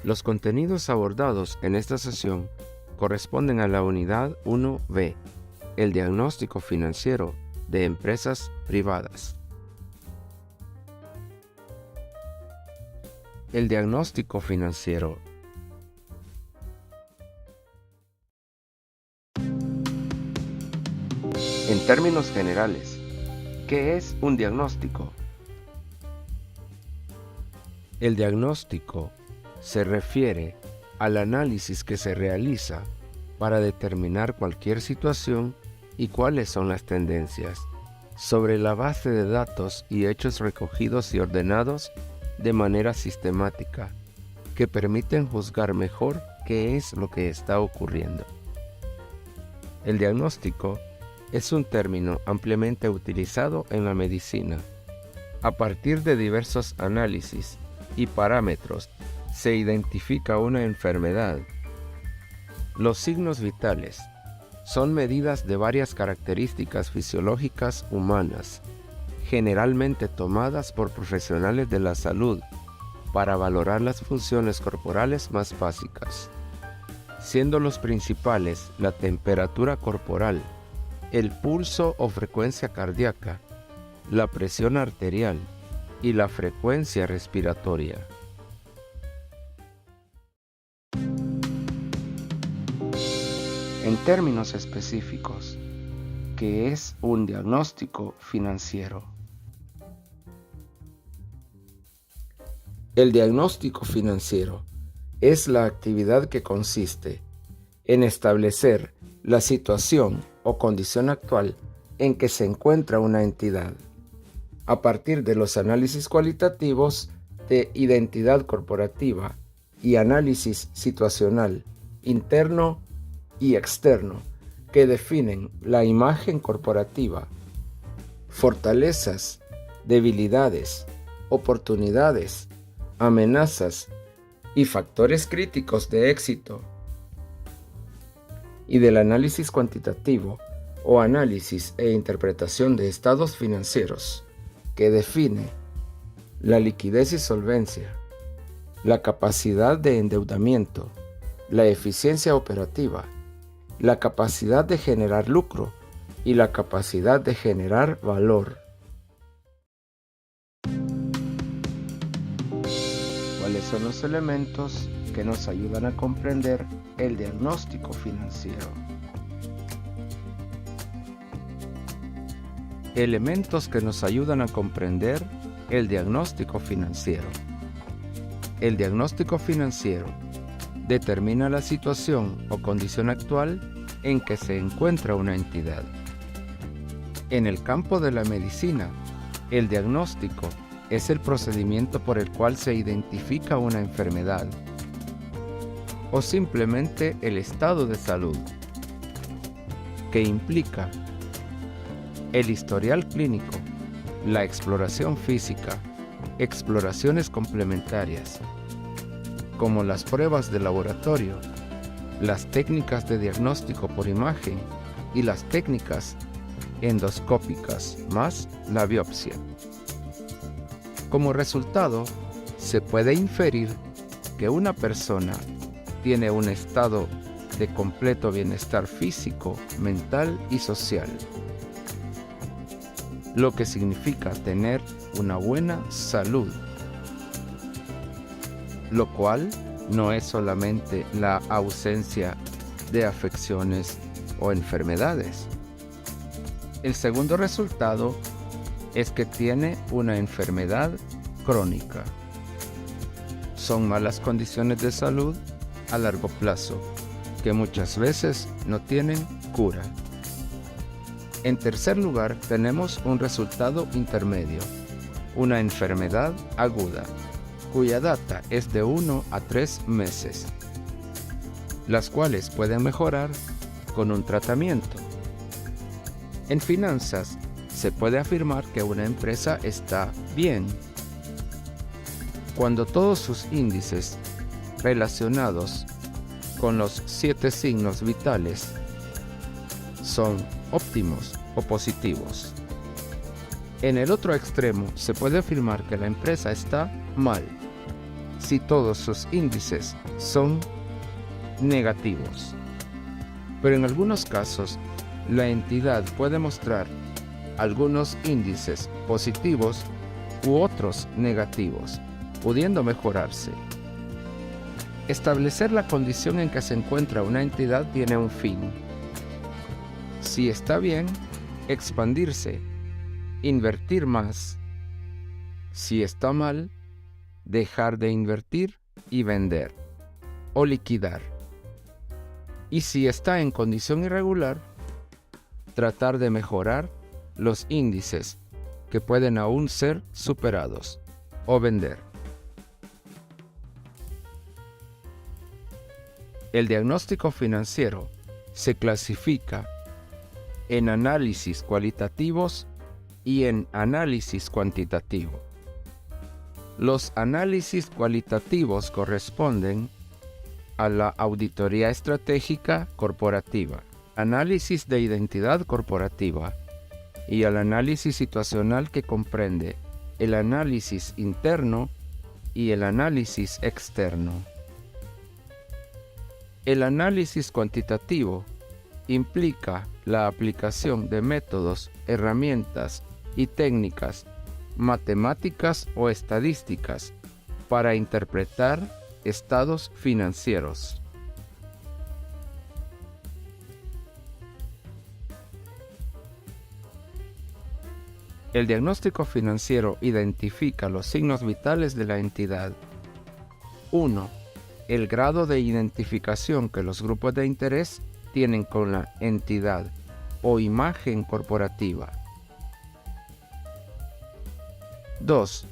Los contenidos abordados en esta sesión corresponden a la unidad 1B, el diagnóstico financiero de empresas privadas. El diagnóstico financiero. En términos generales, ¿qué es un diagnóstico? El diagnóstico se refiere al análisis que se realiza para determinar cualquier situación y cuáles son las tendencias, sobre la base de datos y hechos recogidos y ordenados de manera sistemática, que permiten juzgar mejor qué es lo que está ocurriendo. El diagnóstico es un término ampliamente utilizado en la medicina. A partir de diversos análisis y parámetros se identifica una enfermedad. Los signos vitales son medidas de varias características fisiológicas humanas, generalmente tomadas por profesionales de la salud para valorar las funciones corporales más básicas, siendo los principales la temperatura corporal, el pulso o frecuencia cardíaca, la presión arterial y la frecuencia respiratoria. En términos específicos, ¿qué es un diagnóstico financiero? El diagnóstico financiero es la actividad que consiste en establecer la situación o condición actual en que se encuentra una entidad, a partir de los análisis cualitativos de identidad corporativa y análisis situacional interno y externo que definen la imagen corporativa, fortalezas, debilidades, oportunidades, amenazas y factores críticos de éxito, y del análisis cuantitativo o análisis e interpretación de estados financieros, que define la liquidez y solvencia, la capacidad de endeudamiento, la eficiencia operativa, la capacidad de generar lucro y la capacidad de generar valor. ¿Cuáles son los elementos que nos ayudan a comprender el diagnóstico financiero? Elementos que nos ayudan a comprender el diagnóstico financiero. El diagnóstico financiero determina la situación o condición actual en que se encuentra una entidad. En el campo de la medicina, el diagnóstico es el procedimiento por el cual se identifica una enfermedad o simplemente el estado de salud, que implica el historial clínico, la exploración física, exploraciones complementarias, como las pruebas de laboratorio, las técnicas de diagnóstico por imagen y las técnicas endoscópicas, más la biopsia. Como resultado, se puede inferir que una persona tiene un estado de completo bienestar físico, mental y social, lo que significa tener una buena salud, lo cual no es solamente la ausencia de afecciones o enfermedades. El segundo resultado es que tiene una enfermedad crónica. Son malas condiciones de salud a largo plazo, que muchas veces no tienen cura. En tercer lugar, tenemos un resultado intermedio, una enfermedad aguda, cuya data es de 1 a 3 meses, las cuales pueden mejorar con un tratamiento. En finanzas, se puede afirmar que una empresa está bien cuando todos sus índices relacionados con los 7 signos vitales son óptimos o positivos. En el otro extremo, se puede afirmar que la empresa está mal si todos sus índices son negativos. Pero en algunos casos, la entidad puede mostrar algunos índices positivos u otros negativos, pudiendo mejorarse. Establecer la condición en que se encuentra una entidad tiene un fin. Si está bien, expandirse, invertir más. Si está mal, dejar de invertir y vender o liquidar. Y si está en condición irregular, tratar de mejorar los índices que pueden aún ser superados o vender. El diagnóstico financiero se clasifica en análisis cualitativos y en análisis cuantitativo. Los análisis cualitativos corresponden a la auditoría estratégica corporativa, análisis de identidad corporativa y al análisis situacional, que comprende el análisis interno y el análisis externo. El análisis cuantitativo implica la aplicación de métodos, herramientas y técnicas matemáticas o estadísticas para interpretar estados financieros. El diagnóstico financiero identifica los signos vitales de la entidad. 1. El grado de identificación que los grupos de interés tienen con la entidad o imagen corporativa. 2.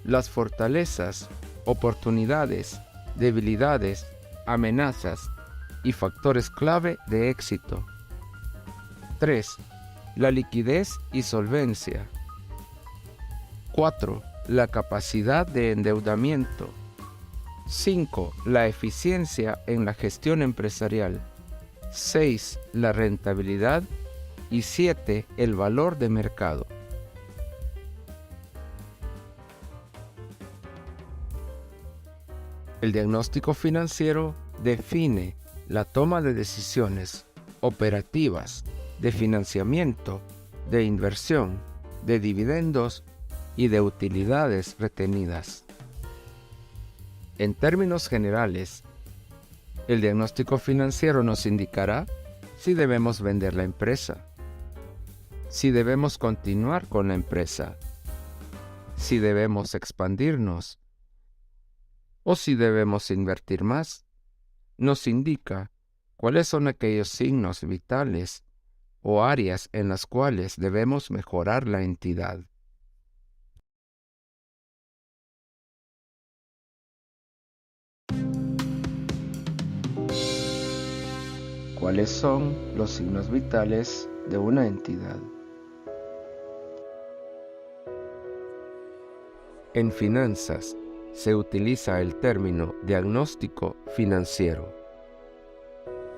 Las fortalezas, oportunidades, debilidades, amenazas y factores clave de éxito. 3. La liquidez y solvencia. 4. La capacidad de endeudamiento. 5. La eficiencia en la gestión empresarial. 6. La rentabilidad. Y 7. El valor de mercado. El diagnóstico financiero define la toma de decisiones operativas, de financiamiento, de inversión, de dividendos y de utilidades retenidas. En términos generales, el diagnóstico financiero nos indicará si debemos vender la empresa, si debemos continuar con la empresa, si debemos expandirnos o si debemos invertir más. Nos indica cuáles son aquellos signos vitales o áreas en las cuales debemos mejorar la entidad. ¿Cuáles son los signos vitales de una entidad? En finanzas se utiliza el término diagnóstico financiero,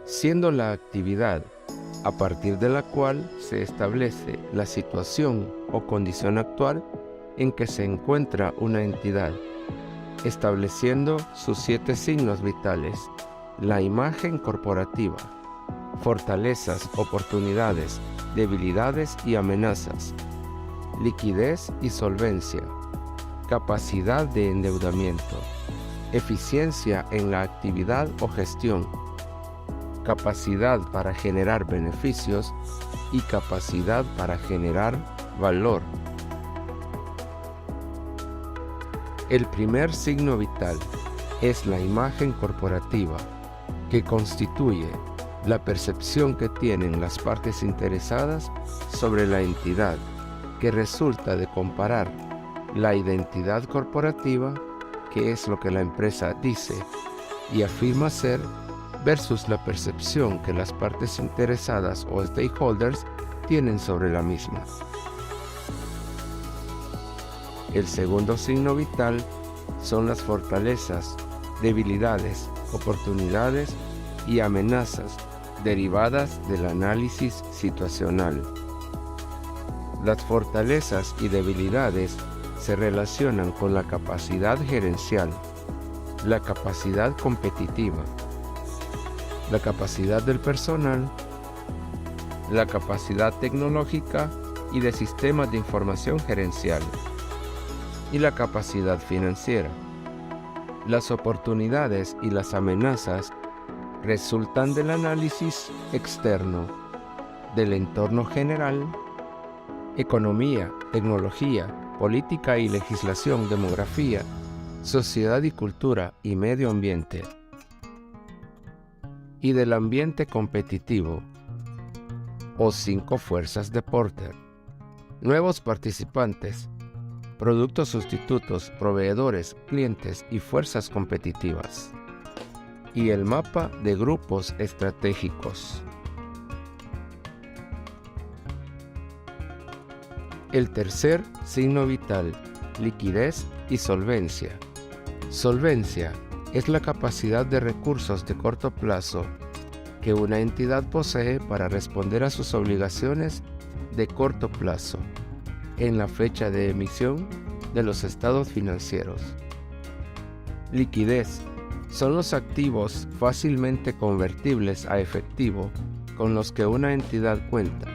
siendo la actividad a partir de la cual se establece la situación o condición actual en que se encuentra una entidad, estableciendo sus 7 signos vitales: la imagen corporativa, fortalezas, oportunidades, debilidades y amenazas, liquidez y solvencia, capacidad de endeudamiento, eficiencia en la actividad o gestión, capacidad para generar beneficios y capacidad para generar valor. El primer signo vital es la imagen corporativa, que constituye la percepción que tienen las partes interesadas sobre la entidad, que resulta de comparar la identidad corporativa, que es lo que la empresa dice y afirma ser, versus la percepción que las partes interesadas o stakeholders tienen sobre la misma. El segundo signo vital son las fortalezas, debilidades, oportunidades y amenazas derivadas del análisis situacional. Las fortalezas y debilidades se relacionan con la capacidad gerencial, la capacidad competitiva, la capacidad del personal, la capacidad tecnológica y de sistemas de información gerencial, y la capacidad financiera. Las oportunidades y las amenazas resultan del análisis externo, del entorno general, economía, tecnología, política y legislación, demografía, sociedad y cultura y medio ambiente, y del ambiente competitivo, o 5 fuerzas de Porter. Nuevos participantes, productos sustitutos, proveedores, clientes y fuerzas competitivas. Y el mapa de grupos estratégicos. El tercer signo vital, liquidez y solvencia. Solvencia es la capacidad de recursos de corto plazo que una entidad posee para responder a sus obligaciones de corto plazo en la fecha de emisión de los estados financieros. Liquidez son los activos fácilmente convertibles a efectivo con los que una entidad cuenta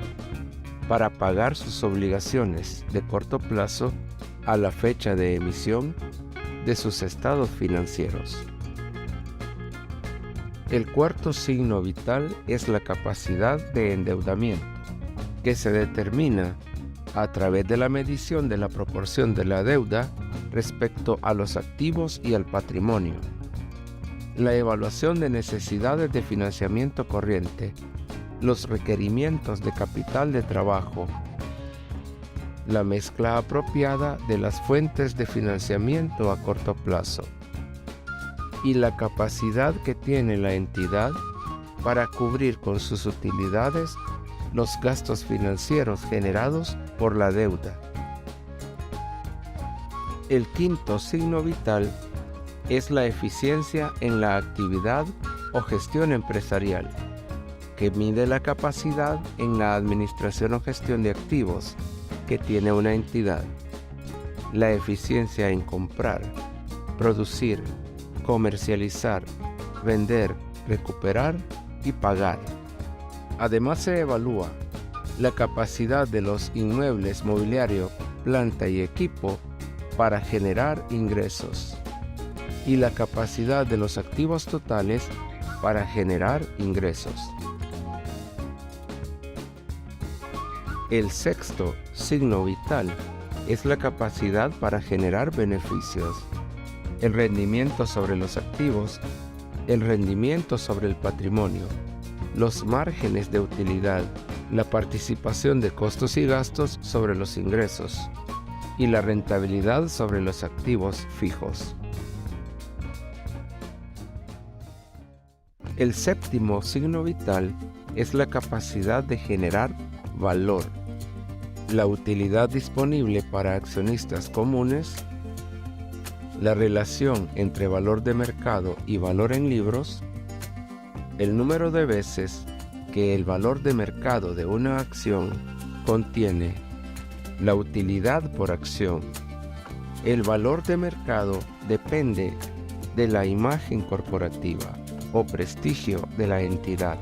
para pagar sus obligaciones de corto plazo a la fecha de emisión de sus estados financieros. El cuarto signo vital es la capacidad de endeudamiento, que se determina a través de la medición de la proporción de la deuda respecto a los activos y al patrimonio, la evaluación de necesidades de financiamiento corriente, los requerimientos de capital de trabajo, la mezcla apropiada de las fuentes de financiamiento a corto plazo y la capacidad que tiene la entidad para cubrir con sus utilidades los gastos financieros generados por la deuda. El quinto signo vital es la eficiencia en la actividad o gestión empresarial, que mide la capacidad en la administración o gestión de activos que tiene una entidad, la eficiencia en comprar, producir, comercializar, vender, recuperar y pagar. Además se evalúa la capacidad de los inmuebles, mobiliario, planta y equipo para generar ingresos y la capacidad de los activos totales para generar ingresos. El sexto signo vital es la capacidad para generar beneficios, el rendimiento sobre los activos, el rendimiento sobre el patrimonio, los márgenes de utilidad, la participación de costos y gastos sobre los ingresos y la rentabilidad sobre los activos fijos. El séptimo signo vital es la capacidad de generar valor, la utilidad disponible para accionistas comunes, la relación entre valor de mercado y valor en libros, el número de veces que el valor de mercado de una acción contiene la utilidad por acción. El valor de mercado depende de la imagen corporativa o prestigio de la entidad.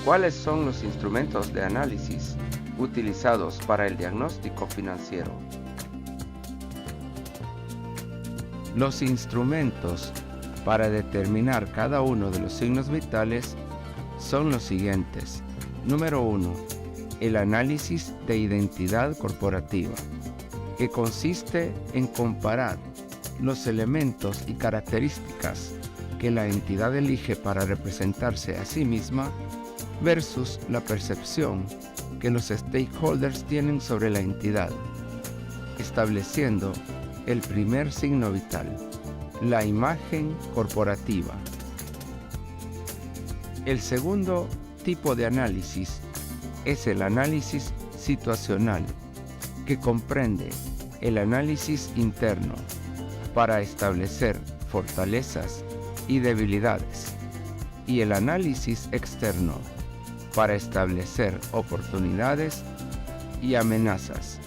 ¿Cuáles son los instrumentos de análisis utilizados para el diagnóstico financiero? Los instrumentos para determinar cada uno de los signos vitales son los siguientes. Número 1. El análisis de identidad corporativa, que consiste en comparar los elementos y características que la entidad elige para representarse a sí misma versus la percepción que los stakeholders tienen sobre la entidad, estableciendo el primer signo vital, la imagen corporativa. El segundo tipo de análisis es el análisis situacional, que comprende el análisis interno para establecer fortalezas y debilidades, y el análisis externo para establecer oportunidades y amenazas.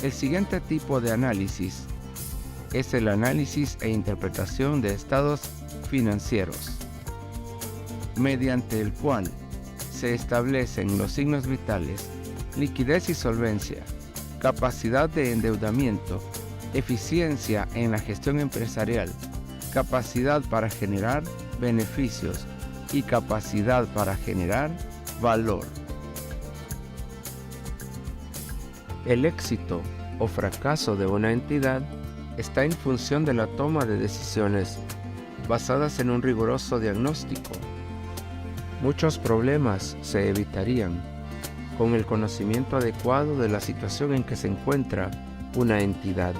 El siguiente tipo de análisis es el análisis e interpretación de estados financieros, mediante el cual se establecen los signos vitales, liquidez y solvencia, capacidad de endeudamiento, eficiencia en la gestión empresarial, capacidad para generar beneficios y capacidad para generar valor. El éxito o fracaso de una entidad está en función de la toma de decisiones basadas en un riguroso diagnóstico. Muchos problemas se evitarían con el conocimiento adecuado de la situación en que se encuentra una entidad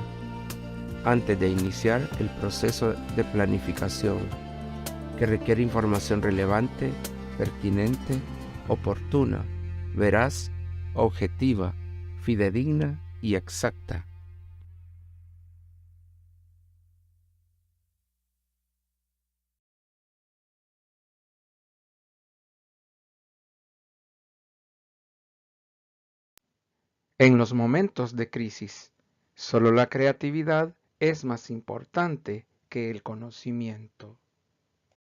antes de iniciar el proceso de planificación, que requiere información relevante, pertinente, oportuna, veraz, objetiva, fidedigna y exacta. En los momentos de crisis, solo la creatividad es más importante que el conocimiento.